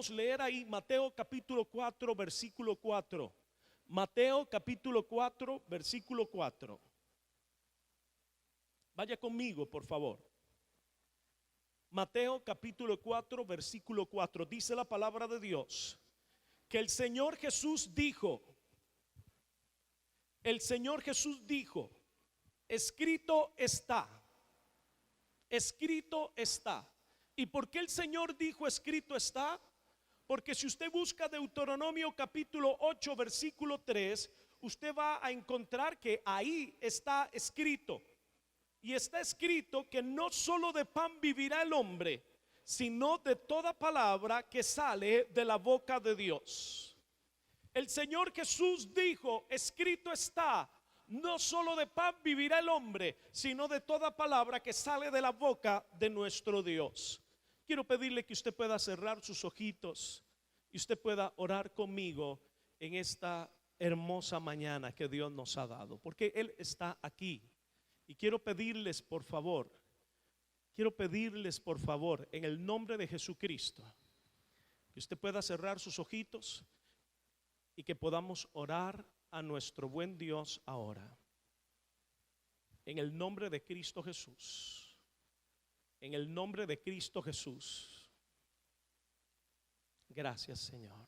podemos leer ahí Mateo capítulo 4, versículo 4. Mateo capítulo 4, versículo 4. Vaya conmigo, por favor. Mateo capítulo 4, versículo 4. Dice la palabra de Dios que el Señor Jesús dijo, escrito está, escrito está. ¿Y por qué el Señor dijo escrito está? Porque si usted busca Deuteronomio capítulo 8, versículo 3, usted va a encontrar que ahí está escrito. Y está escrito que no solo de pan vivirá el hombre, sino de toda palabra que sale de la boca de Dios. El Señor Jesús dijo, escrito está, no solo de pan vivirá el hombre, sino de toda palabra que sale de la boca de nuestro Dios. Quiero pedirle que usted pueda cerrar sus ojitos y usted pueda orar conmigo en esta hermosa mañana que Dios nos ha dado, porque Él está aquí. Y quiero pedirles por favor, en el nombre de Jesucristo, que usted pueda cerrar sus ojitos y que podamos orar a nuestro buen Dios ahora. En el nombre de Cristo Jesús. En el nombre de Cristo Jesús. Gracias, Señor.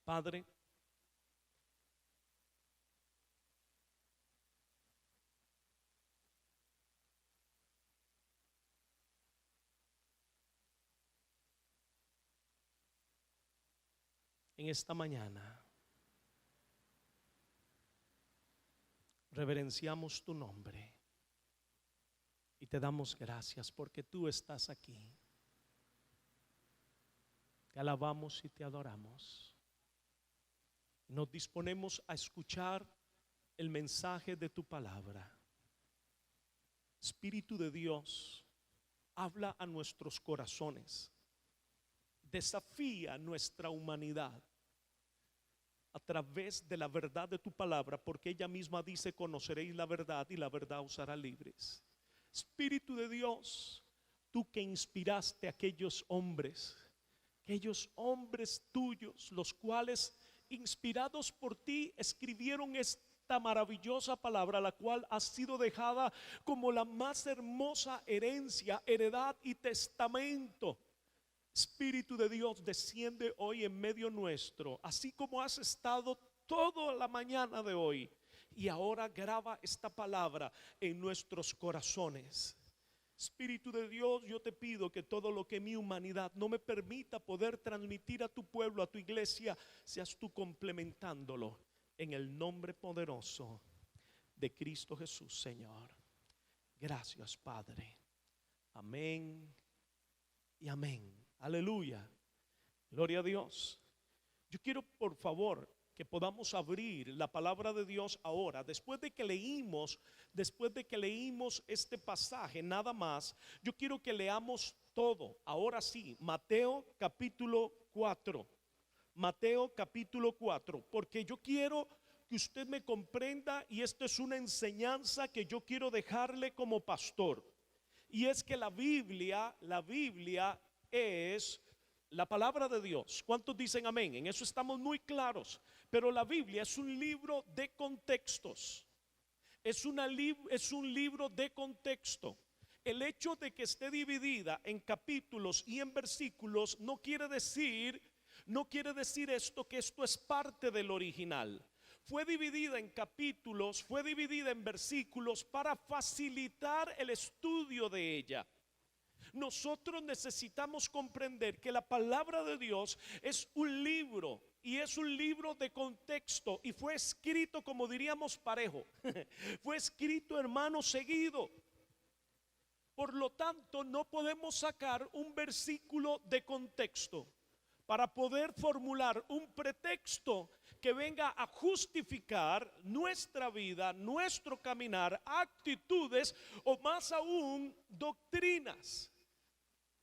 Padre, en esta mañana reverenciamos tu nombre y te damos gracias porque tú estás aquí. Te alabamos y te adoramos. Nos disponemos a escuchar el mensaje de tu palabra. Espíritu de Dios, habla a nuestros corazones. Desafía nuestra humanidad a través de la verdad de tu palabra, porque ella misma dice: conoceréis la verdad y la verdad os hará libres. Espíritu de Dios, tú que inspiraste a aquellos hombres tuyos, los cuales inspirados por ti escribieron esta maravillosa palabra, la cual ha sido dejada como la más hermosa herencia, heredad y testamento. Espíritu de Dios, desciende hoy en medio nuestro, así como has estado toda la mañana de hoy, y ahora graba esta palabra en nuestros corazones. Espíritu de Dios, yo te pido que todo lo que mi humanidad no me permita poder transmitir a tu pueblo, a tu iglesia, seas tú complementándolo en el nombre poderoso de Cristo Jesús, Señor. Gracias, Padre. Amén y amén. Aleluya, gloria a Dios. Yo quiero por favor que podamos abrir la palabra de Dios ahora, después de que leímos este pasaje nada más. Yo quiero que leamos todo, ahora sí, Mateo capítulo 4, porque yo quiero que usted me comprenda, y esto es una enseñanza que yo quiero dejarle como pastor, y es que la Biblia es la palabra de Dios. ¿Cuántos dicen amén? En eso estamos muy claros. Pero la Biblia es un libro de contextos. Es un libro de contexto. El hecho de que esté dividida en capítulos y en versículos no quiere decir esto, que esto es parte del original. Fue dividida en capítulos, fue dividida en versículos para facilitar el estudio de ella. Nosotros necesitamos comprender que la palabra de Dios es un libro, y es un libro de contexto, y fue escrito, como diríamos, parejo. Fue escrito, hermano, seguido. Por lo tanto, no podemos sacar un versículo de contexto para poder formular un pretexto que venga a justificar nuestra vida, nuestro caminar, actitudes o más aún doctrinas.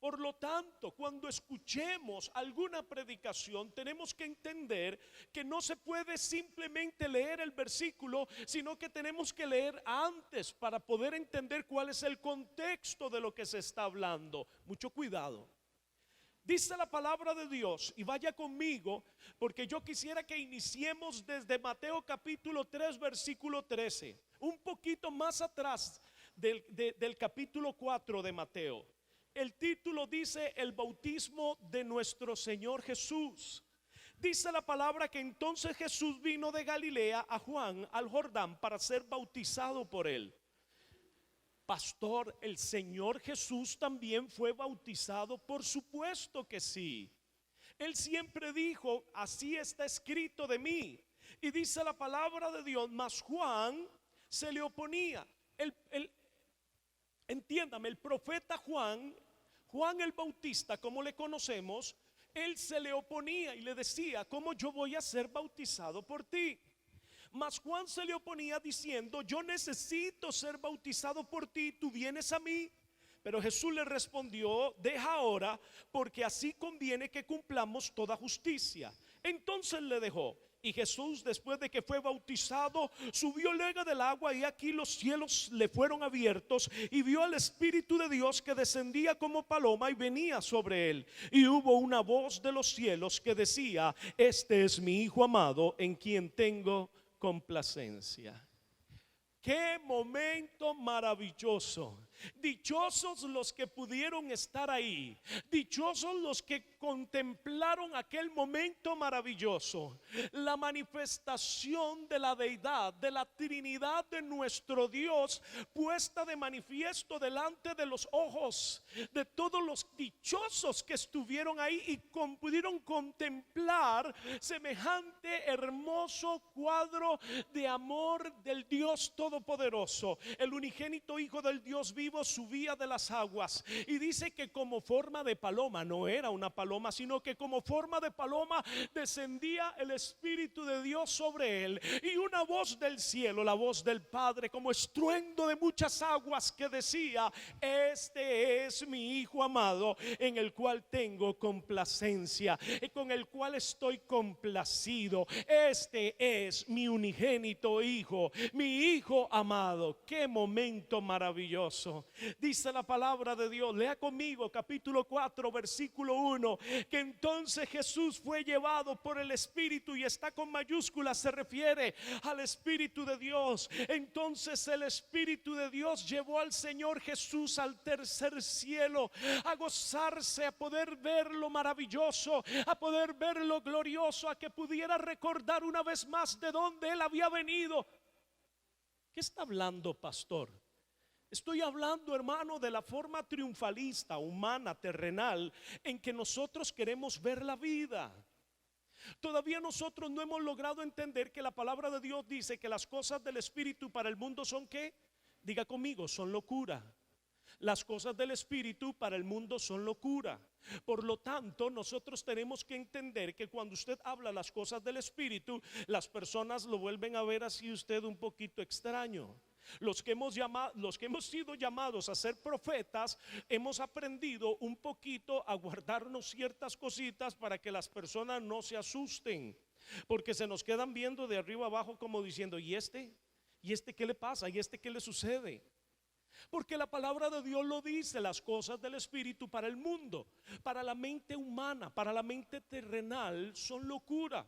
Por lo tanto, cuando escuchemos alguna predicación, tenemos que entender que no se puede simplemente leer el versículo, sino que tenemos que leer antes para poder entender cuál es el contexto de lo que se está hablando. Mucho cuidado. Dice la palabra de Dios, y vaya conmigo, porque yo quisiera que iniciemos desde Mateo capítulo 3, versículo 13, un poquito más atrás del capítulo 4 de Mateo. El título dice: el bautismo de nuestro Señor Jesús. Dice la palabra que entonces Jesús vino de Galilea a Juan al Jordán para ser bautizado por él. Pastor, ¿el Señor Jesús también fue bautizado? Por supuesto que sí. Él siempre dijo: así está escrito de mí. Y dice la palabra de Dios, mas Juan se le oponía. Entiéndame, el profeta Juan el Bautista, como le conocemos, él se le oponía y le decía: ¿cómo yo voy a ser bautizado por ti? Mas Juan se le oponía diciendo: yo necesito ser bautizado por ti, tú vienes a mí. Pero Jesús le respondió: deja ahora, porque así conviene que cumplamos toda justicia. Entonces le dejó. Y Jesús, después de que fue bautizado, subió luego del agua, y aquí los cielos le fueron abiertos, y vio al Espíritu de Dios que descendía como paloma y venía sobre él. Y hubo una voz de los cielos que decía: este es mi Hijo amado, en quien tengo complacencia. Qué momento maravilloso. Dichosos los que pudieron estar ahí. Dichosos los que contemplaron aquel momento maravilloso. La manifestación de la deidad, de la Trinidad de nuestro Dios, puesta de manifiesto delante de los ojos de todos los dichosos que estuvieron ahí y pudieron contemplar semejante hermoso cuadro de amor del Dios Todopoderoso. El unigénito Hijo del Dios vivo subía de las aguas, y dice que como forma de paloma, no era una paloma, sino que como forma de paloma descendía el Espíritu de Dios sobre él, y una voz del cielo, la voz del Padre, como estruendo de muchas aguas, que decía: este es mi Hijo amado, en el cual tengo complacencia, y con el cual estoy complacido. Este es mi unigénito Hijo, mi Hijo amado. Qué momento maravilloso. Dice la palabra de Dios, lea conmigo capítulo 4 versículo 1, que entonces Jesús fue llevado por el Espíritu, y está con mayúsculas, se refiere al Espíritu de Dios. Entonces el Espíritu de Dios llevó al Señor Jesús al tercer cielo, a gozarse, a poder ver lo maravilloso, a poder ver lo glorioso, a que pudiera recordar una vez más de dónde él había venido. ¿Qué está hablando, pastor? Estoy hablando, hermano, de la forma triunfalista, humana, terrenal, en que nosotros queremos ver la vida. Todavía nosotros no hemos logrado entender que la palabra de Dios dice que las cosas del Espíritu para el mundo son ¿qué? Diga conmigo, son locura. Las cosas del Espíritu para el mundo son locura. Por lo tanto, nosotros tenemos que entender que cuando usted habla las cosas del Espíritu, las personas lo vuelven a ver así usted un poquito extraño. Los que hemos sido llamados a ser profetas, hemos aprendido un poquito a guardarnos ciertas cositas para que las personas no se asusten, porque se nos quedan viendo de arriba abajo como diciendo: ¿y este? ¿Y este qué le pasa? ¿Y este qué le sucede? Porque la palabra de Dios lo dice, las cosas del Espíritu para el mundo, para la mente humana, para la mente terrenal son locura.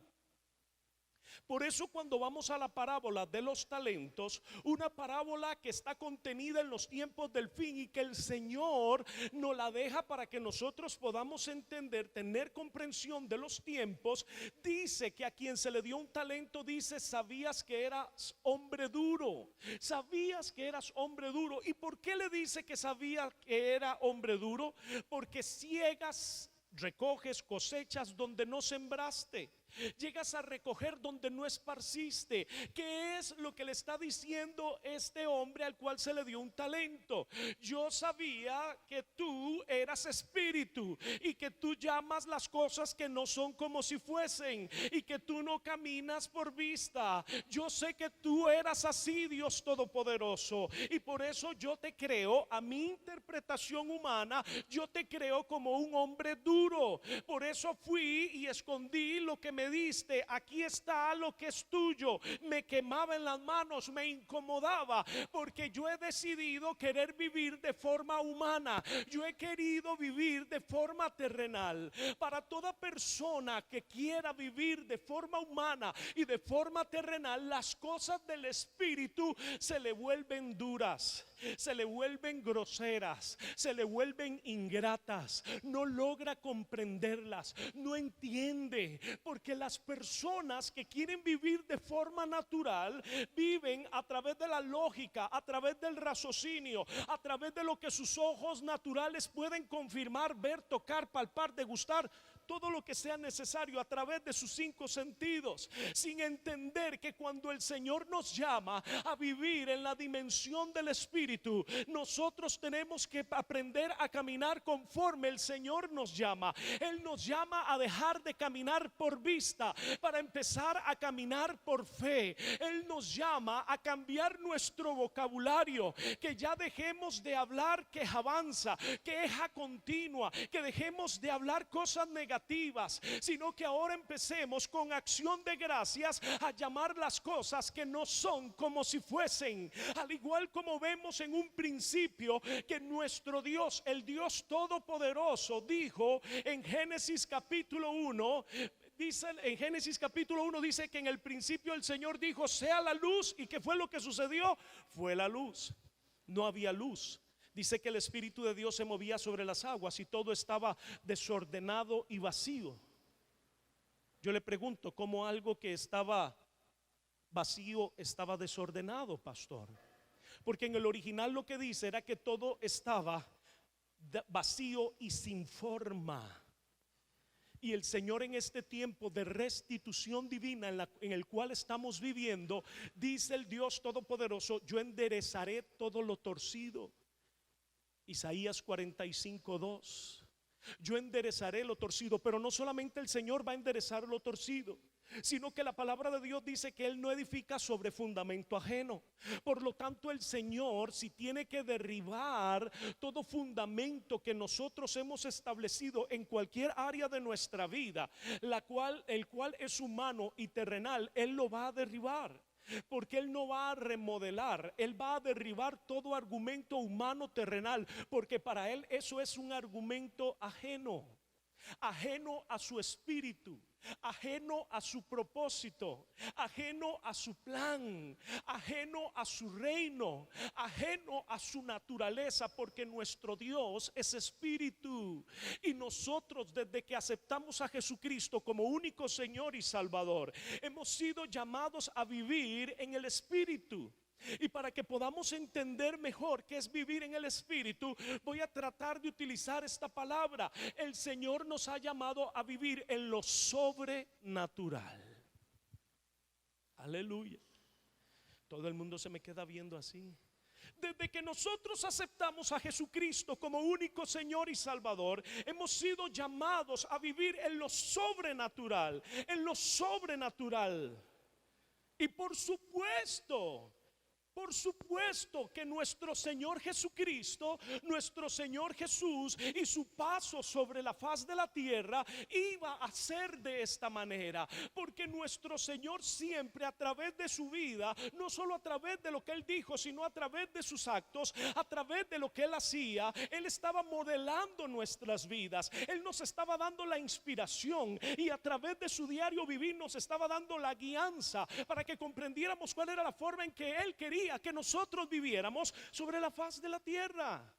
Por eso cuando vamos a la parábola de los talentos, una parábola que está contenida en los tiempos del fin y que el Señor nos la deja para que nosotros podamos entender, tener comprensión de los tiempos, dice que a quien se le dio un talento, dice: sabías que eras hombre duro, sabías que eras hombre duro. ¿Y por qué le dice que sabía que era hombre duro? Porque ciegas, recoges, cosechas donde no sembraste. Llegas a recoger donde no esparciste. ¿Qué es lo que le está diciendo este hombre al cual se le dio un talento? Yo sabía que tú eras espíritu y que tú llamas las cosas que no son como si fuesen, y que tú no caminas por vista. Yo sé que tú eras así, Dios Todopoderoso, y por eso yo te creo, a mi interpretación humana, yo te creo como un hombre duro. Por eso fui y escondí lo que me me diste, aquí está lo que es tuyo. Me quemaba en las manos, me incomodaba, porque yo he decidido querer vivir de forma humana. Yo he querido vivir de forma terrenal. Para toda persona que quiera vivir de forma humana y de forma terrenal, las cosas del espíritu se le vuelven duras, se le vuelven groseras, se le vuelven ingratas. No logra comprenderlas, no entiende, porque las personas que quieren vivir de forma natural viven a través de la lógica, a través del raciocinio, a través de lo que sus ojos naturales pueden confirmar, ver, tocar, palpar, degustar, todo lo que sea necesario a través de sus 5 sentidos, sin entender que cuando el Señor nos llama a vivir en la dimensión del espíritu, nosotros tenemos que aprender a caminar conforme el Señor nos llama. Él nos llama a dejar de caminar por vista para empezar a caminar por fe. Él nos llama a cambiar nuestro vocabulario, que ya dejemos de hablar quejabanza, queja continua, que dejemos de hablar cosas negativas, sino que ahora empecemos con acción de gracias a llamar las cosas que no son como si fuesen. Al igual como vemos en un principio que nuestro Dios, el Dios Todopoderoso, dijo en Génesis capítulo 1, dice en Génesis capítulo 1, dice que en el principio el Señor dijo sea la luz, y ¿qué fue lo que sucedió? Fue la luz. No había luz. Dice que el Espíritu de Dios se movía sobre las aguas y todo estaba desordenado y vacío. Yo le pregunto, ¿cómo algo que estaba vacío estaba desordenado, pastor? Porque en el original lo que dice era que todo estaba vacío y sin forma. Y el Señor, en este tiempo de restitución divina en el cual estamos viviendo, dice el Dios Todopoderoso: yo enderezaré todo lo torcido. Isaías 45:2. Yo enderezaré lo torcido. Pero no solamente el Señor va a enderezar lo torcido, sino que la palabra de Dios dice que Él no edifica sobre fundamento ajeno. Por lo tanto, el Señor, si tiene que derribar todo fundamento que nosotros hemos establecido en cualquier área de nuestra vida, el cual es humano y terrenal, Él lo va a derribar. Porque Él no va a remodelar, Él va a derribar todo argumento humano terrenal, porque para Él eso es un argumento ajeno a su espíritu, ajeno a su propósito, ajeno a su plan, ajeno a su reino, ajeno a su naturaleza, porque nuestro Dios es espíritu. Y nosotros, desde que aceptamos a Jesucristo como único Señor y Salvador, hemos sido llamados a vivir en el espíritu. Y para que podamos entender mejor qué es vivir en el espíritu, voy a tratar de utilizar esta palabra. El Señor nos ha llamado a vivir en lo sobrenatural. Aleluya. Todo el mundo se me queda viendo así. Desde que nosotros aceptamos a Jesucristo como único Señor y Salvador, hemos sido llamados a vivir en lo sobrenatural, en lo sobrenatural. Y por supuesto que nuestro Señor Jesucristo, nuestro Señor Jesús y su paso sobre la faz de la tierra iba a ser de esta manera, porque nuestro Señor siempre, a través de su vida, no solo a través de lo que Él dijo, sino a través de sus actos, a través de lo que Él hacía, Él estaba modelando nuestras vidas. Él nos estaba dando la inspiración, y a través de su diario vivir nos estaba dando la guianza para que comprendiéramos cuál era la forma en que Él quería que nosotros viviéramos sobre la faz de la tierra.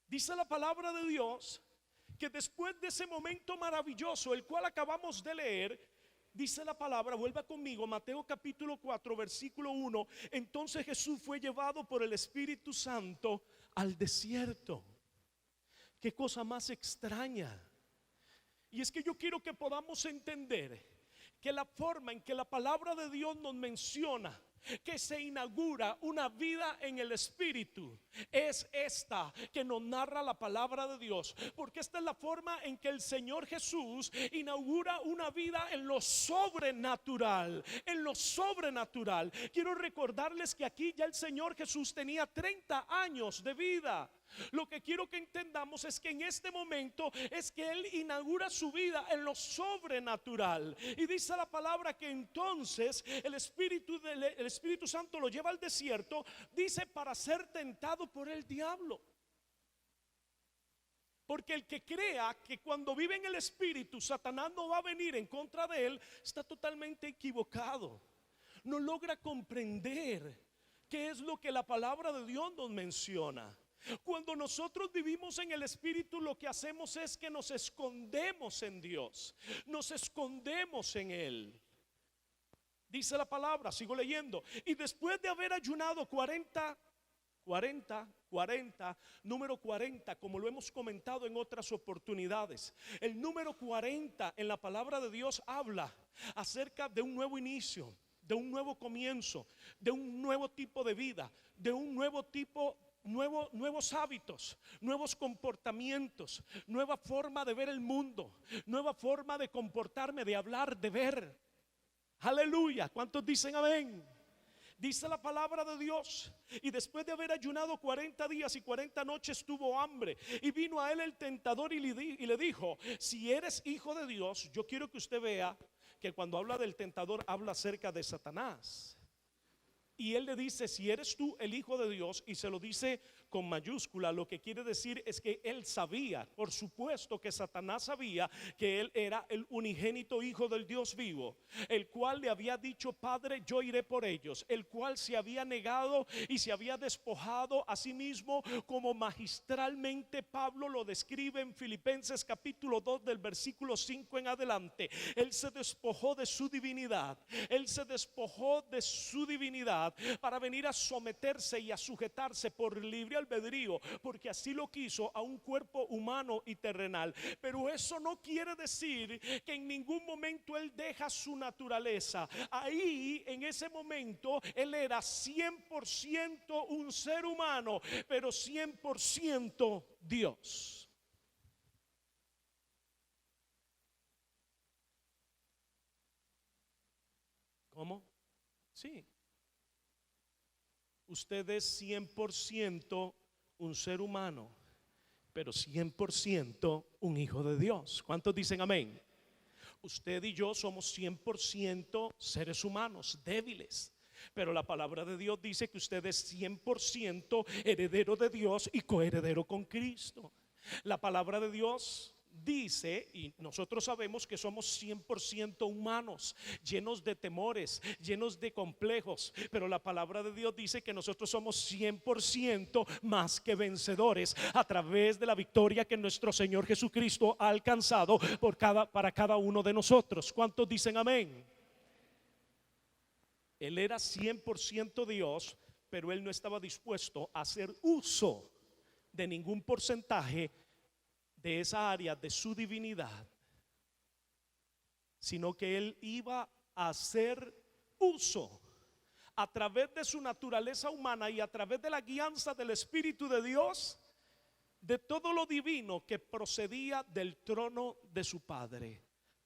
Dice la palabra de Dios que después de ese momento maravilloso, el cual acabamos de leer, dice la palabra, vuelva conmigo, Mateo capítulo 4 versículo 1. Entonces Jesús fue llevado por el Espíritu Santo al desierto. Qué cosa más extraña. Y es que yo quiero que podamos entender que la forma en que la palabra de Dios nos menciona que se inaugura una vida en el Espíritu es esta que nos narra la palabra de Dios, porque esta es la forma en que el Señor Jesús inaugura una vida en lo sobrenatural, en lo sobrenatural. Quiero recordarles que aquí ya el Señor Jesús tenía 30 años de vida. Lo que quiero que entendamos es que en este momento es que Él inaugura su vida en lo sobrenatural. Y dice la palabra que entonces el Espíritu Santo lo lleva al desierto, dice, para ser tentado por el diablo. Porque el que crea que cuando vive en el Espíritu Satanás no va a venir en contra de él, está totalmente equivocado. No logra comprender qué es lo que la palabra de Dios nos menciona. Cuando nosotros vivimos en el Espíritu, lo que hacemos es que nos escondemos en Dios, nos escondemos en Él. Dice la palabra, sigo leyendo, y después de haber ayunado 40, número 40, como lo hemos comentado en otras oportunidades, el número 40 en la palabra de Dios habla acerca de un nuevo inicio, de un nuevo comienzo, de un nuevo tipo de vida, de un nuevo tipo, nuevos hábitos, nuevos comportamientos, nueva forma de ver el mundo, nueva forma de comportarme, de hablar, de ver. Aleluya, ¿cuántos dicen amén? Dice la palabra de Dios, y después de haber ayunado 40 días y 40 noches tuvo hambre, y vino a él el tentador y le dijo, si eres hijo de Dios. Yo quiero que usted vea que cuando habla del tentador habla acerca de Satanás. Y él le dice, si eres tú el hijo de Dios, y se lo dice con mayúscula. Lo que quiere decir es que él sabía, por supuesto que Satanás sabía que él era el unigénito hijo del Dios vivo, el cual le había dicho, Padre, yo iré por ellos, el cual se había negado y se había despojado a sí mismo, como magistralmente Pablo lo describe en Filipenses capítulo 2 del versículo 5 en adelante. Él se despojó de su divinidad, él se despojó de su divinidad para venir a someterse y a sujetarse por libre albedrío, porque así lo quiso, a un cuerpo humano y terrenal. Pero eso no quiere decir que en ningún momento él deja su naturaleza. Ahí, en ese momento, él era 100% un ser humano, pero 100% Dios. ¿Cómo? Sí. Usted es 100% un ser humano, pero 100% un hijo de Dios. ¿Cuántos dicen amén? Usted y yo somos 100% seres humanos débiles, pero la palabra de Dios dice que usted es 100% heredero de Dios y coheredero con Cristo. La palabra de Dios dice, y nosotros sabemos que somos 100% humanos, llenos de temores, llenos de complejos, pero la palabra de Dios dice que nosotros somos 100% más que vencedores a través de la victoria que nuestro Señor Jesucristo ha alcanzado para cada uno de nosotros. ¿Cuántos dicen amén? Él era 100% Dios, pero él no estaba dispuesto a hacer uso de ningún porcentaje de esa área de su divinidad, sino que él iba a hacer uso a través de su naturaleza humana y a través de la guianza del Espíritu de Dios, de todo lo divino que procedía del trono de su Padre,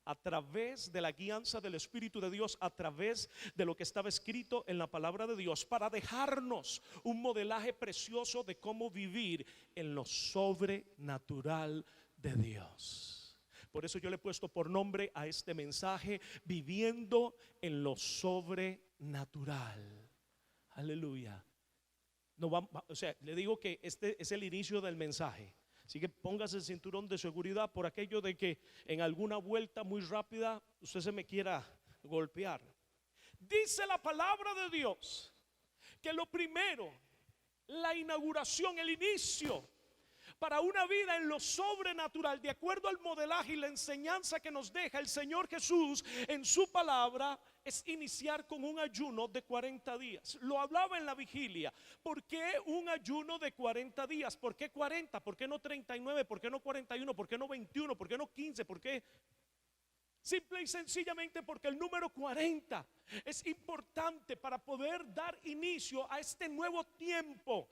a través de la guianza del Espíritu de Dios, a través de lo que estaba escrito en la palabra de Dios, para dejarnos un modelaje precioso de cómo vivir en lo sobrenatural de Dios. Por eso yo le he puesto por nombre a este mensaje, viviendo en lo sobrenatural. Aleluya. No va, o sea, le digo que este es el inicio del mensaje. Así que póngase el cinturón de seguridad por aquello de que en alguna vuelta muy rápida usted se me quiera golpear. Dice la palabra de Dios que lo primero, la inauguración, el inicio para una vida en lo sobrenatural, de acuerdo al modelaje y la enseñanza que nos deja el Señor Jesús en su palabra, es iniciar con un ayuno de 40 días. Lo hablaba en la vigilia. ¿Por qué un ayuno de 40 días? ¿Por qué 40? ¿Por qué no 39? ¿Por qué no 41? ¿Por qué no 21? ¿Por qué no 15? ¿Por qué? Simple y sencillamente porque el número 40 es importante para poder dar inicio a este nuevo tiempo,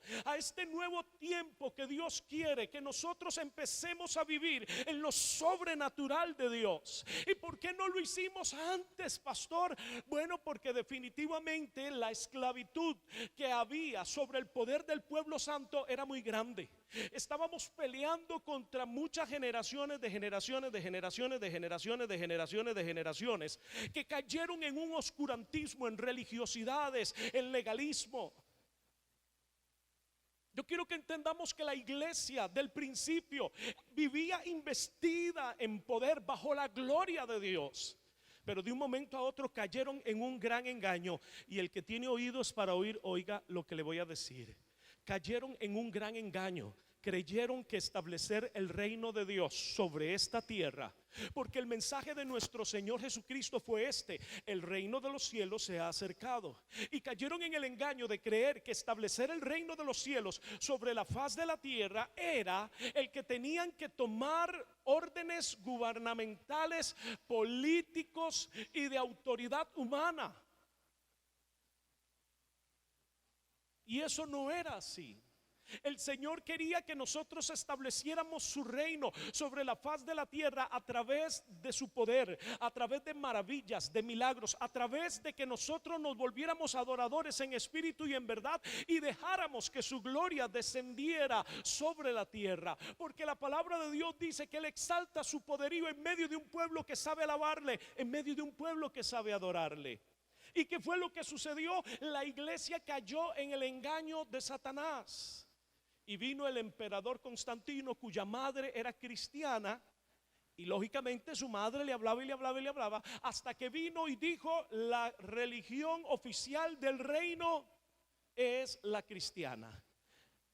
que Dios quiere que nosotros empecemos a vivir en lo sobrenatural de Dios. ¿Y por qué no lo hicimos antes, pastor? Bueno, porque definitivamente la esclavitud que había sobre el poder del pueblo santo era muy grande. Estábamos peleando contra muchas generaciones que cayeron en un oscurantismo, en religiosidades, en legalismo. Yo quiero que entendamos que la iglesia del principio vivía investida en poder bajo la gloria de Dios, pero de un momento a otro cayeron en un gran engaño. Y el que tiene oídos para oír, oiga lo que le voy a decir. Cayeron en un gran engaño. Creyeron que establecer el reino de Dios sobre esta tierra, porque el mensaje de nuestro Señor Jesucristo fue el reino de los cielos se ha acercado. Y cayeron en el engaño de creer que establecer el reino de los cielos sobre la faz de la tierra era el que tenían que tomar órdenes gubernamentales, políticos y de autoridad humana. Y eso no era así. El Señor quería que nosotros estableciéramos su reino sobre la faz de la tierra a través de su poder, a través de maravillas, de milagros, a través de que nosotros nos volviéramos adoradores en espíritu y en verdad y dejáramos que su gloria descendiera sobre la tierra. Porque la palabra de Dios dice que Él exalta su poderío en medio de un pueblo que sabe alabarle, en medio de un pueblo que sabe adorarle. ¿Y qué fue lo que sucedió? La iglesia cayó en el engaño de Satanás. Y vino el emperador Constantino, cuya madre era cristiana, y lógicamente su madre le hablaba y le hablaba y le hablaba, hasta que vino y dijo: la religión oficial del reino es la cristiana.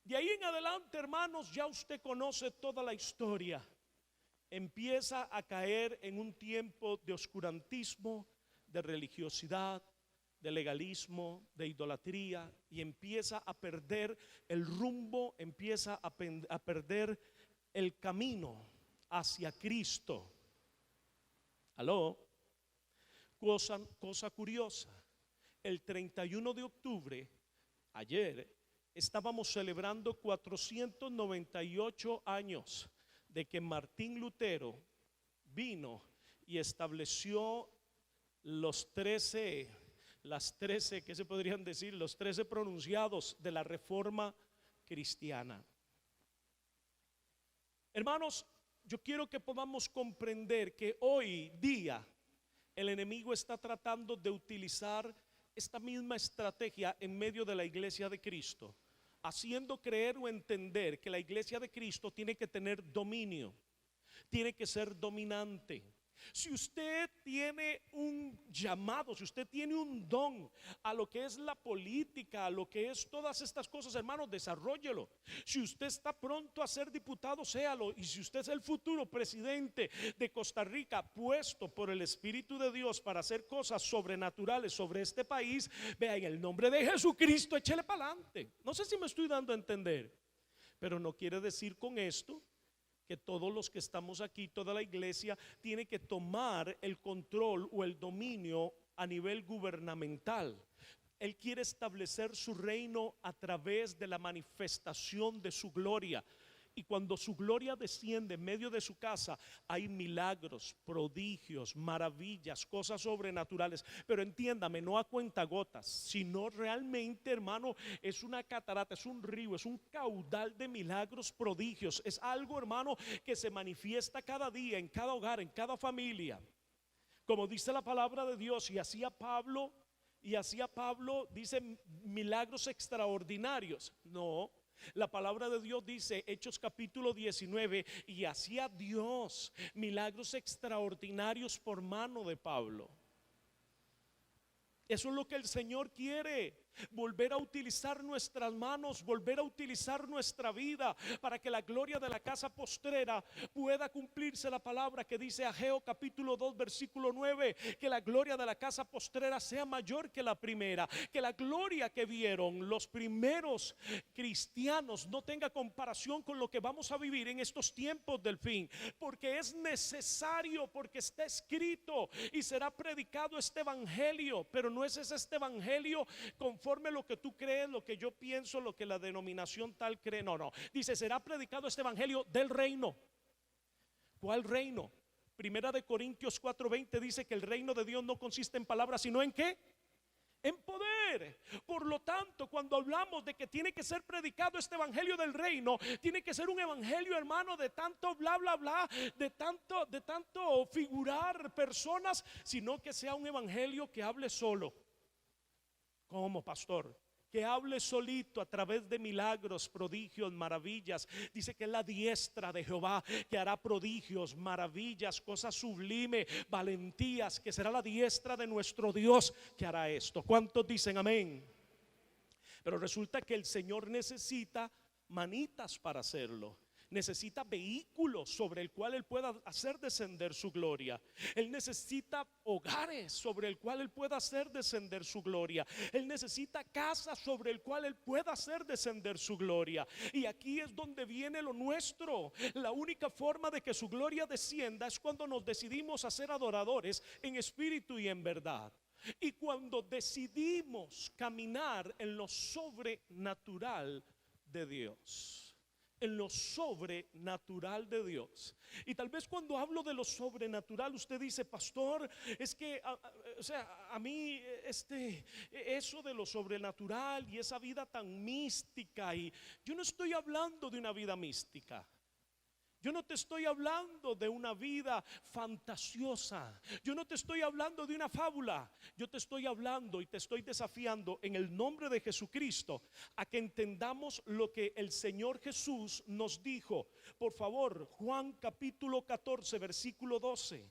De ahí en adelante, hermanos, ya usted conoce toda la historia. Empieza a caer en un tiempo de oscurantismo, de religiosidad, de legalismo, de idolatría, y empieza a perder el rumbo, empieza a perder el camino hacia Cristo. Aló. Cosa curiosa, el 31 de octubre, ayer, estábamos celebrando 498 años de que Martín Lutero vino y estableció ¿qué se podrían decir? Los 13 pronunciados de la Reforma cristiana. Hermanos, yo quiero que podamos comprender que hoy día el enemigo está tratando de utilizar esta misma estrategia en medio de la iglesia de Cristo, haciendo creer o entender que la iglesia de Cristo tiene que tener dominio, tiene que ser dominante. Si usted tiene un llamado, si usted tiene un don a lo que es la política, a lo que es todas estas cosas, hermanos, desarróllelo. Si usted está pronto a ser diputado, séalo. Y si usted es el futuro presidente de Costa Rica, puesto por el Espíritu de Dios para hacer cosas sobrenaturales sobre este país, vea, en el nombre de Jesucristo, échele para adelante. No sé si me estoy dando a entender, pero no quiere decir con esto que todos los que estamos aquí, toda la iglesia, tiene que tomar el control o el dominio a nivel gubernamental. Él quiere establecer su reino a través de la manifestación de su gloria. Y cuando su gloria desciende en medio de su casa, hay milagros, prodigios, maravillas, cosas sobrenaturales. Pero entiéndame, no a cuentagotas, sino realmente, hermano, es una catarata, es un río, es un caudal de milagros, prodigios. Es algo, hermano, que se manifiesta cada día, en cada hogar, en cada familia. Como dice la palabra de Dios, y hacía Pablo, dice milagros extraordinarios. No. La palabra de Dios dice, Hechos capítulo 19, y hacía Dios milagros extraordinarios por mano de Pablo. Eso es lo que el Señor quiere. volver a utilizar nuestras manos, volver a utilizar nuestra vida para que la gloria de la casa postrera pueda cumplirse la palabra que dice Ageo capítulo 2 versículo 9, que la gloria de la casa postrera sea mayor que la primera, que la gloria que vieron los primeros cristianos no tenga comparación con lo que vamos a vivir en estos tiempos del fin, porque es necesario, porque está escrito y será predicado este evangelio, pero no es este evangelio conforme lo que tú crees, lo que yo pienso, lo que la denominación tal cree. No, no. Dice, será predicado este evangelio del reino. ¿Cuál reino? Primera de Corintios 4:20 dice que el reino de Dios no consiste en palabras, sino en ¿qué? En poder. Por lo tanto, cuando hablamos de que tiene que ser predicado este evangelio del reino, tiene que ser un evangelio, hermano, de tanto bla bla bla, de tanto figurar personas, sino que sea un evangelio que hable solo. Como pastor, que hable solito a través de milagros, prodigios, maravillas. Dice que es la diestra de Jehová que hará prodigios, maravillas, cosas sublimes, valentías, que será la diestra de nuestro Dios que hará esto. ¿Cuántos dicen amén? Pero resulta que el Señor necesita manitas para hacerlo. Necesita vehículos sobre el cual Él pueda hacer descender su gloria. Él necesita hogares sobre el cual Él pueda hacer descender su gloria. Él necesita casas sobre el cual Él pueda hacer descender su gloria. Y aquí es donde viene lo nuestro. La única forma de que su gloria descienda es cuando nos decidimos a ser adoradores en espíritu y en verdad. Y cuando decidimos caminar en lo sobrenatural de Dios, en lo sobrenatural de Dios. Y tal vez cuando hablo de lo sobrenatural usted dice, pastor, es que a mí eso de lo sobrenatural y esa vida tan mística, y yo no estoy hablando de una vida mística. Yo no te estoy hablando de una vida fantasiosa. Yo no te estoy hablando de una fábula. Yo te estoy hablando y te estoy desafiando en el nombre de Jesucristo a que entendamos lo que el Señor Jesús nos dijo. Por favor, Juan capítulo 14 versículo 12.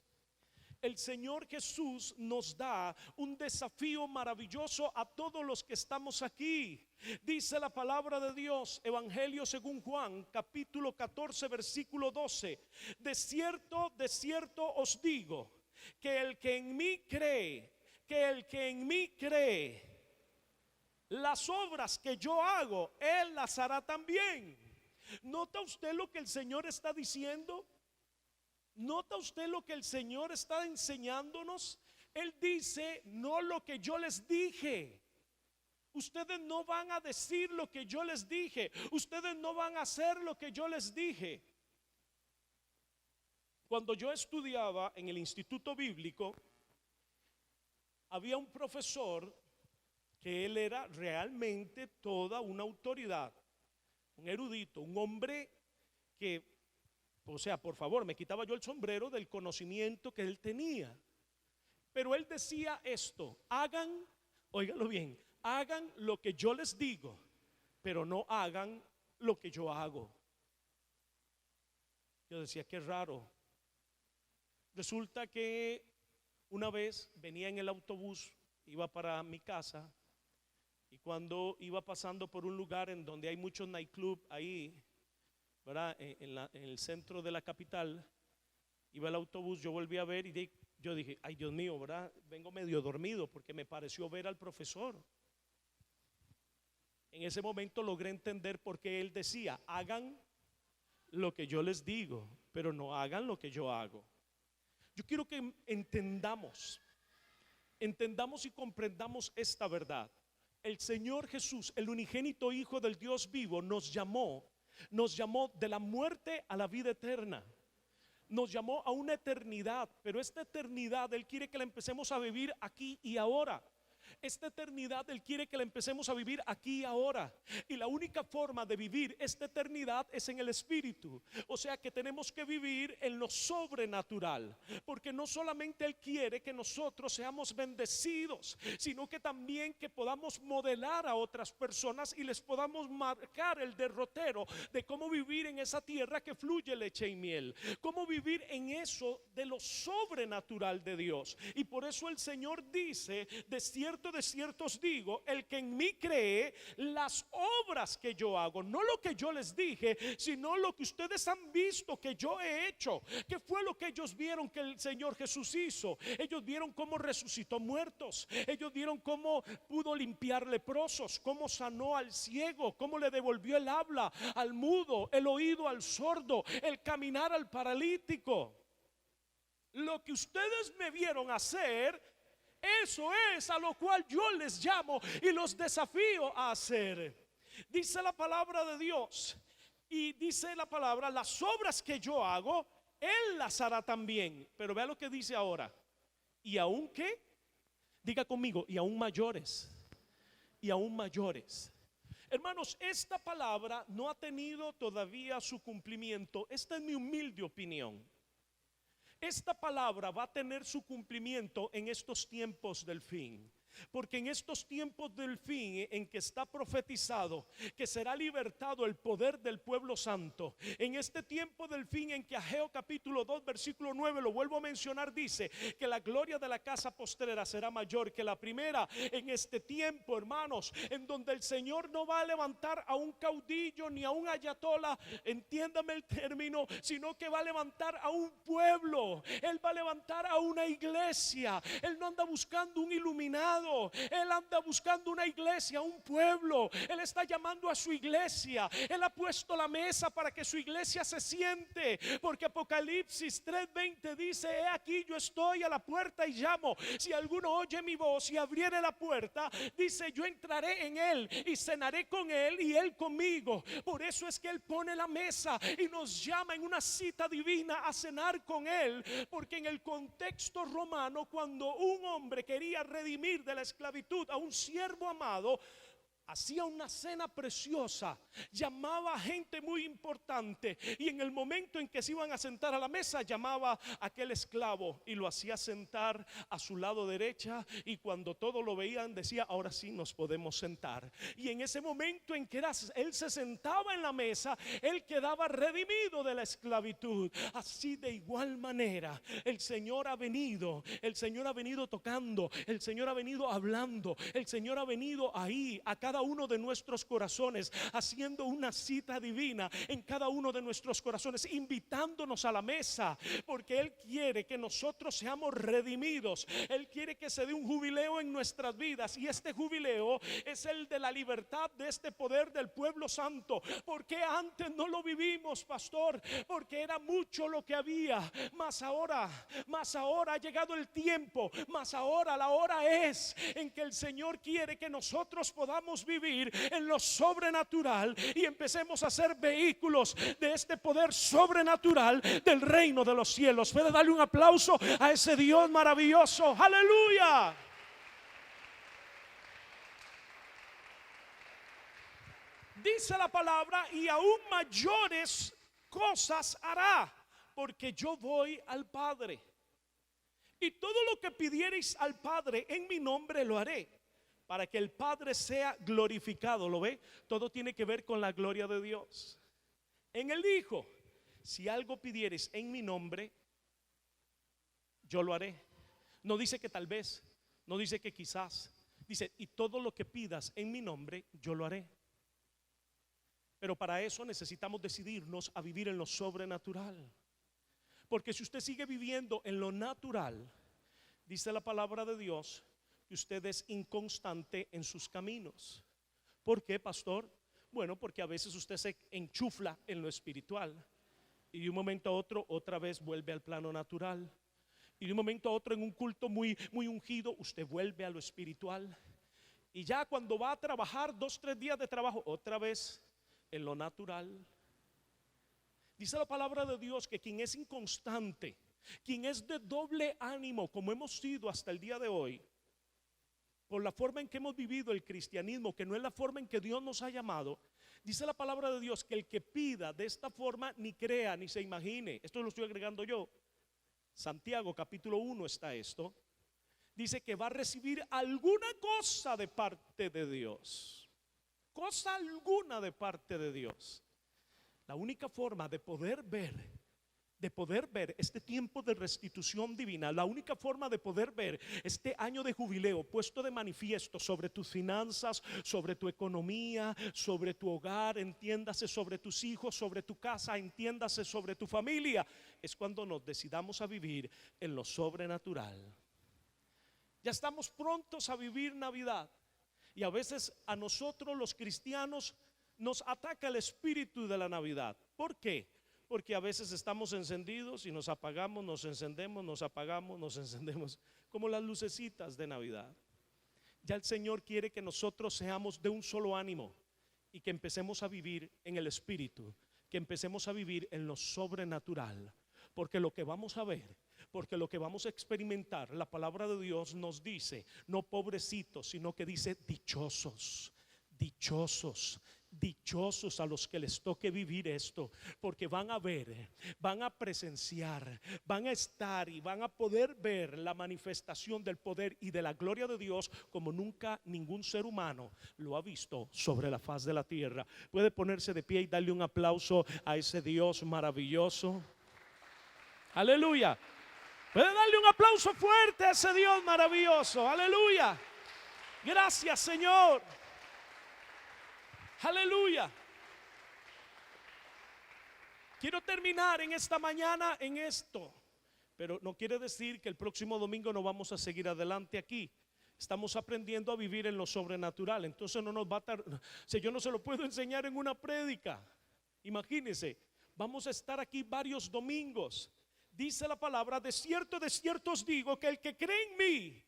El Señor Jesús nos da un desafío maravilloso a todos los que estamos aquí. Dice la palabra de Dios, Evangelio según Juan, capítulo 14, versículo 12. De cierto os digo, que el que en mí cree, las obras que yo hago, Él las hará también. ¿Nota usted lo que el Señor está diciendo? ¿Nota usted lo que el Señor está enseñándonos? Él dice, no lo que yo les dije. Ustedes no van a decir lo que yo les dije. Ustedes no van a hacer lo que yo les dije. Cuando yo estudiaba en el Instituto Bíblico, había un profesor que él era realmente toda una autoridad, un erudito, un hombre que, o sea, por favor, me quitaba yo el sombrero del conocimiento que él tenía. Pero él decía esto: hagan, óigalo bien, hagan lo que yo les digo, pero no hagan lo que yo hago. Yo decía, qué raro. Resulta que una vez venía en el autobús, iba para mi casa, y cuando iba pasando por un lugar en donde hay muchos nightclubs ahí, ¿verdad? En el centro de la capital, iba el autobús, yo volví a ver y yo dije, ay Dios mío, ¿verdad? Vengo medio dormido porque me pareció ver al profesor. En ese momento logré entender por qué él decía, hagan lo que yo les digo, pero no hagan lo que yo hago. Yo quiero que entendamos y comprendamos esta verdad. El Señor Jesús, el unigénito Hijo del Dios vivo, nos llamó de la muerte a la vida eterna. Nos llamó a una eternidad, pero esta eternidad Él quiere que la empecemos a vivir aquí y ahora. Esta eternidad Él quiere que la empecemos a vivir aquí y ahora. Y la única forma de vivir esta eternidad es en el Espíritu. O sea que tenemos que vivir en lo sobrenatural, porque no solamente Él quiere que nosotros seamos bendecidos, sino que también que podamos modelar a otras personas y les podamos marcar el derrotero de cómo vivir en esa tierra que fluye leche y miel, cómo vivir en eso de lo sobrenatural de Dios. Y por eso el Señor dice, de cierto de cierto os digo, el que en mí cree, las obras que yo hago, no lo que yo les dije, sino lo que ustedes han visto que yo he hecho. ¿Qué fue lo que ellos vieron que el Señor Jesús hizo? Ellos vieron cómo resucitó muertos, ellos vieron cómo pudo limpiar leprosos, cómo sanó al ciego, cómo le devolvió el habla al mudo, el oído al sordo, el caminar al paralítico. Lo que ustedes me vieron hacer, eso es a lo cual yo les llamo y los desafío a hacer. Dice la palabra de Dios, y dice la palabra, las obras que yo hago, Él las hará también. Pero vea lo que dice ahora. Y aún que, diga conmigo, y aún mayores. Y aún mayores. Hermanos, esta palabra no ha tenido todavía su cumplimiento. Esta es mi humilde opinión. Esta palabra va a tener su cumplimiento en estos tiempos del fin. Porque en estos tiempos del fin en que está profetizado que será libertado el poder del pueblo santo, en este tiempo del fin en que Ageo capítulo 2 versículo 9, lo vuelvo a mencionar, dice que la gloria de la casa postrera será mayor que la primera. En este tiempo, hermanos, en donde el Señor no va a levantar a un caudillo ni a un ayatola, entiéndame el término, sino que va a levantar a un pueblo. Él va a levantar a una iglesia. Él no anda buscando un iluminado, Él anda buscando una iglesia, un pueblo. Él está llamando a su iglesia. Él ha puesto la mesa para que su iglesia se siente, porque Apocalipsis 3:20 dice: he aquí yo estoy a la puerta y llamo. Si alguno oye mi voz y abriere la puerta, dice, yo entraré en él y cenaré con él y él conmigo. Por eso es que Él pone la mesa y nos llama en una cita divina a cenar con Él, porque en el contexto romano, cuando un hombre quería redimir de la esclavitud a un siervo amado, hacía una cena preciosa, llamaba a gente muy importante, y en el momento en que se iban a sentar a la mesa, llamaba a aquel esclavo y lo hacía sentar a su lado derecha, y cuando todos lo veían decía: ahora sí nos podemos sentar. Y en ese momento en que él se sentaba en la mesa, él quedaba redimido de la esclavitud. Así de igual manera el Señor ha venido tocando, el Señor ha venido hablando, el Señor ha venido ahí a cada uno de nuestros corazones, haciendo una cita divina en cada uno de nuestros corazones, invitándonos a la mesa, porque Él quiere que nosotros seamos redimidos. Él quiere que se dé un jubileo en nuestras vidas, y este jubileo es el de la libertad de este poder del pueblo santo. Porque antes no lo vivimos, pastor, porque era mucho lo que había, más ahora ha llegado el tiempo, más ahora la hora es en que el Señor quiere que nosotros podamos vivir en lo sobrenatural y empecemos a ser vehículos de este poder sobrenatural del reino de los cielos. Puede darle un aplauso a ese Dios maravilloso. Aleluya. Dice la palabra: y aún mayores cosas hará, porque yo voy al Padre. Y todo lo que pidiereis al Padre en mi nombre lo haré, para que el Padre sea glorificado. ¿Lo ve? Todo tiene que ver con la gloria de Dios. En el Hijo: si algo pidieres en mi nombre, yo lo haré. No dice que tal vez, no dice que quizás, dice: y todo lo que pidas en mi nombre, yo lo haré. Pero para eso necesitamos decidirnos a vivir en lo sobrenatural. Porque si usted sigue viviendo en lo natural, dice la palabra de Dios, usted es inconstante en sus caminos. ¿Por qué, pastor? Bueno, porque a veces usted se enchufla en lo espiritual y de un momento a otro otra vez vuelve al plano natural, y de un momento a otro en un culto muy ungido usted vuelve a lo espiritual, y ya cuando va a trabajar 2-3 días de trabajo otra vez en lo natural. Dice la palabra de Dios que quien es inconstante, quien es de doble ánimo, como hemos sido hasta el día de hoy, por la forma en que hemos vivido el cristianismo, que no es la forma en que Dios nos ha llamado, dice la palabra de Dios que el que pida de esta forma ni crea ni se imagine. Esto lo estoy agregando yo. Santiago capítulo 1 está esto. Dice que va a recibir alguna cosa de parte de Dios. Cosa alguna de parte de Dios. La única forma de poder ver de poder ver este tiempo de restitución divina, la única forma de poder ver este año de jubileo puesto de manifiesto sobre tus finanzas, sobre tu economía, sobre tu hogar, entiéndase, sobre tus hijos, sobre tu casa, entiéndase, sobre tu familia, es cuando nos decidamos a vivir en lo sobrenatural. Ya estamos prontos a vivir Navidad y a veces a nosotros los cristianos nos ataca el espíritu de la Navidad. ¿Por qué? Porque a veces estamos encendidos y nos apagamos, nos encendemos, nos apagamos, nos encendemos, como las lucecitas de Navidad. Ya el Señor quiere que nosotros seamos de un solo ánimo y que empecemos a vivir en el espíritu, que empecemos a vivir en lo sobrenatural, porque lo que vamos a ver, porque lo que vamos a experimentar, la palabra de Dios nos dice, no pobrecitos, sino que dice dichosos, dichosos. Dichosos a los que les toque vivir esto, porque van a ver, van a presenciar, van a estar y van a poder ver la manifestación del poder y de la gloria de Dios como nunca ningún ser humano lo ha visto sobre la faz de la tierra. Puede ponerse de pie y darle un aplauso a ese Dios maravilloso. Aleluya. Puede darle un aplauso fuerte a ese Dios maravilloso. Aleluya. Gracias, Señor. Aleluya. Quiero terminar en esta mañana en esto, pero no quiere decir que el próximo domingo no vamos a seguir adelante aquí. Estamos aprendiendo a vivir en lo sobrenatural, entonces no nos va a tardar. Si yo no se lo puedo enseñar en una prédica, imagínense, vamos a estar aquí varios domingos. Dice la palabra, de cierto os digo que el que cree en mí,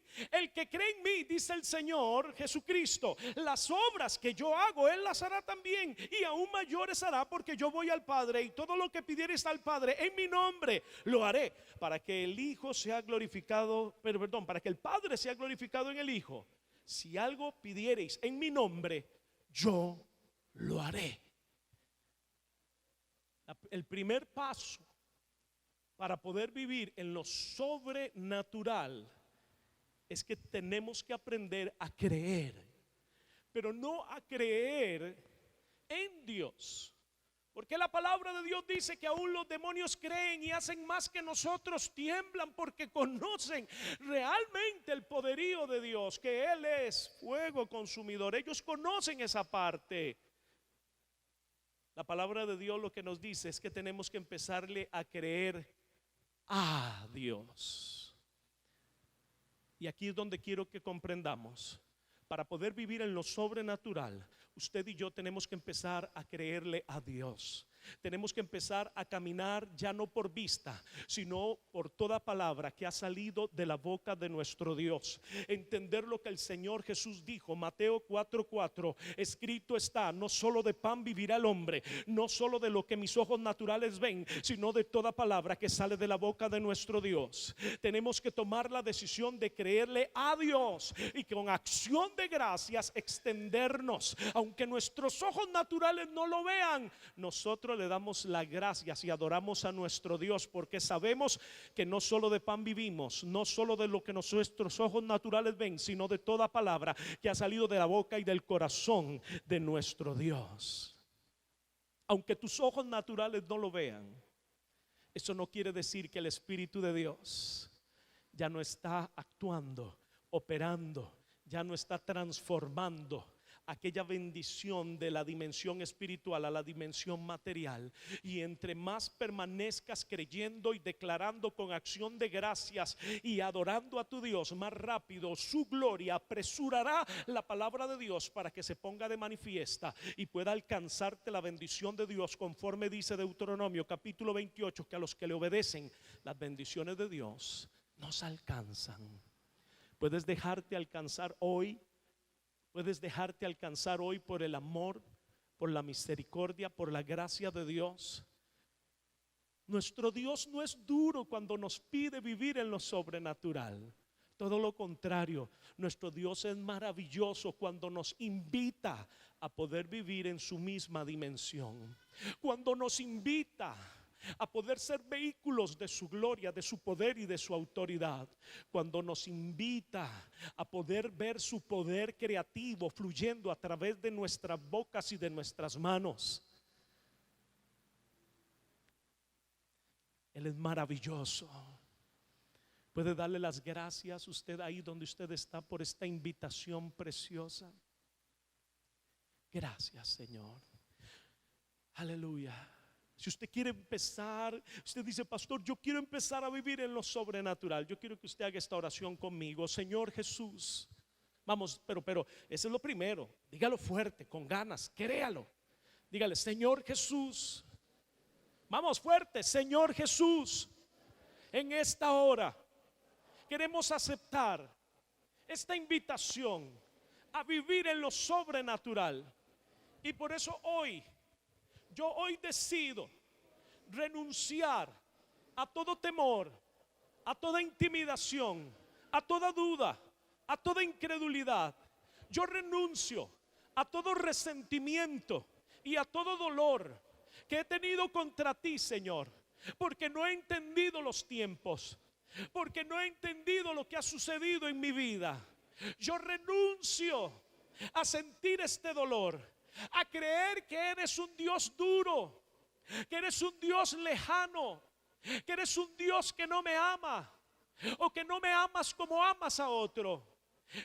dice el Señor Jesucristo, las obras que yo hago, Él las hará también, y aún mayores hará, porque yo voy al Padre, y todo lo que pidiereis al Padre en mi nombre, lo haré, para que el Hijo sea glorificado, para que el Padre sea glorificado en el Hijo. Si algo pidiereis en mi nombre, yo lo haré. El primer paso para poder vivir en lo sobrenatural es que tenemos que aprender a creer, pero no a creer en Dios, porque la palabra de Dios dice que aún los demonios creen y hacen más que nosotros, tiemblan porque conocen realmente el poderío de Dios, que Él es fuego consumidor. Ellos conocen esa parte. La palabra de Dios lo que nos dice es que tenemos que empezarle a creer a Dios. Y aquí es donde quiero que comprendamos, para poder vivir en lo sobrenatural, usted y yo tenemos que empezar a creerle a Dios. Tenemos que empezar a caminar ya no por vista, sino por toda palabra que ha salido de la boca de nuestro Dios. Entender lo que el Señor Jesús dijo, Mateo 4:4, escrito está, no solo de pan vivirá el hombre, no solo de lo que mis ojos naturales ven, sino de toda palabra que sale de la boca de nuestro Dios. Tenemos que tomar la decisión de creerle a Dios y con acción de gracias extendernos, aunque nuestros ojos naturales no lo vean. Nosotros le damos las gracias y adoramos a nuestro Dios, porque sabemos que no solo de pan vivimos, no solo de lo que nuestros ojos naturales ven, sino de toda palabra que ha salido de la boca y del corazón de nuestro Dios. Aunque tus ojos naturales no lo vean, eso no quiere decir que el Espíritu de Dios ya no está actuando, operando, ya no está transformando aquella bendición de la dimensión espiritual a la dimensión material. Y entre más permanezcas creyendo y declarando con acción de gracias y adorando a tu Dios, más rápido su gloria apresurará la palabra de Dios para que se ponga de manifiesta y pueda alcanzarte la bendición de Dios, conforme dice Deuteronomio capítulo 28, que a los que le obedecen las bendiciones de Dios nos alcanzan. Puedes dejarte alcanzar hoy. Puedes dejarte alcanzar hoy por el amor, por la misericordia, por la gracia de Dios. Nuestro Dios no es duro cuando nos pide vivir en lo sobrenatural. Todo lo contrario, nuestro Dios es maravilloso cuando nos invita a poder vivir en su misma dimensión. Cuando nos invita a poder ser vehículos de su gloria, de su poder y de su autoridad. Cuando nos invita a poder ver su poder creativo fluyendo a través de nuestras bocas y de nuestras manos. Él es maravilloso. Puede darle las gracias usted ahí donde usted está por esta invitación preciosa. Gracias, Señor. Aleluya. Si usted quiere empezar, usted dice, pastor, yo quiero empezar a vivir en lo sobrenatural. Yo quiero que usted haga esta oración conmigo. Señor Jesús. Vamos, pero eso es lo primero. Dígalo fuerte, con ganas, créalo. Dígale, Señor Jesús. Vamos fuerte, Señor Jesús. En esta hora queremos aceptar esta invitación a vivir en lo sobrenatural. Y por eso yo hoy decido renunciar a todo temor, a toda intimidación, a toda duda, a toda incredulidad. Yo renuncio a todo resentimiento y a todo dolor que he tenido contra ti, Señor, porque no he entendido los tiempos, porque no he entendido lo que ha sucedido en mi vida. Yo renuncio a sentir este dolor, a creer que eres un Dios duro, que eres un Dios lejano, que eres un Dios que no me ama o que no me amas como amas a otro.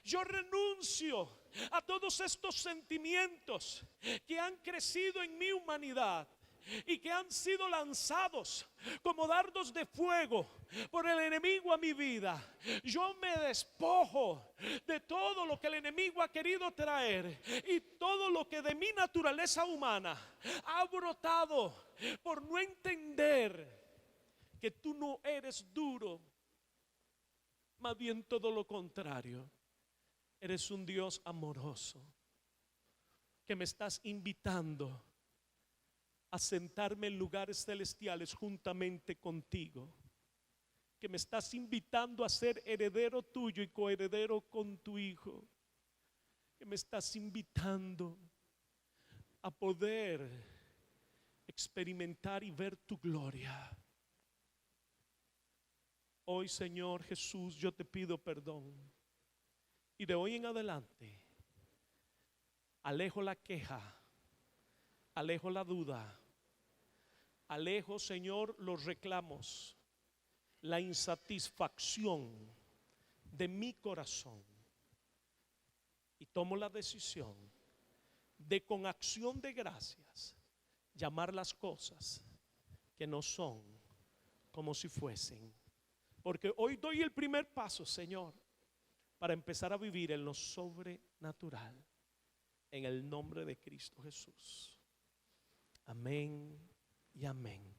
Yo renuncio a todos estos sentimientos que han crecido en mi humanidad y que han sido lanzados como dardos de fuego por el enemigo a mi vida. Yo me despojo de todo lo que el enemigo ha querido traer y todo lo que de mi naturaleza humana ha brotado por no entender que tú no eres duro, más bien todo lo contrario. Eres un Dios amoroso que me estás invitando a sentarme en lugares celestiales juntamente contigo, que me estás invitando a ser heredero tuyo y coheredero con tu Hijo, que me estás invitando a poder experimentar y ver tu gloria. Hoy, Señor Jesús, yo te pido perdón. Y de hoy en adelante, alejo la queja, alejo la duda, alejo, Señor, los reclamos, la insatisfacción de mi corazón. Y tomo la decisión de, con acción de gracias, llamar las cosas que no son como si fuesen. Porque hoy doy el primer paso, Señor, para empezar a vivir en lo sobrenatural, en el nombre de Cristo Jesús. Amén y amén.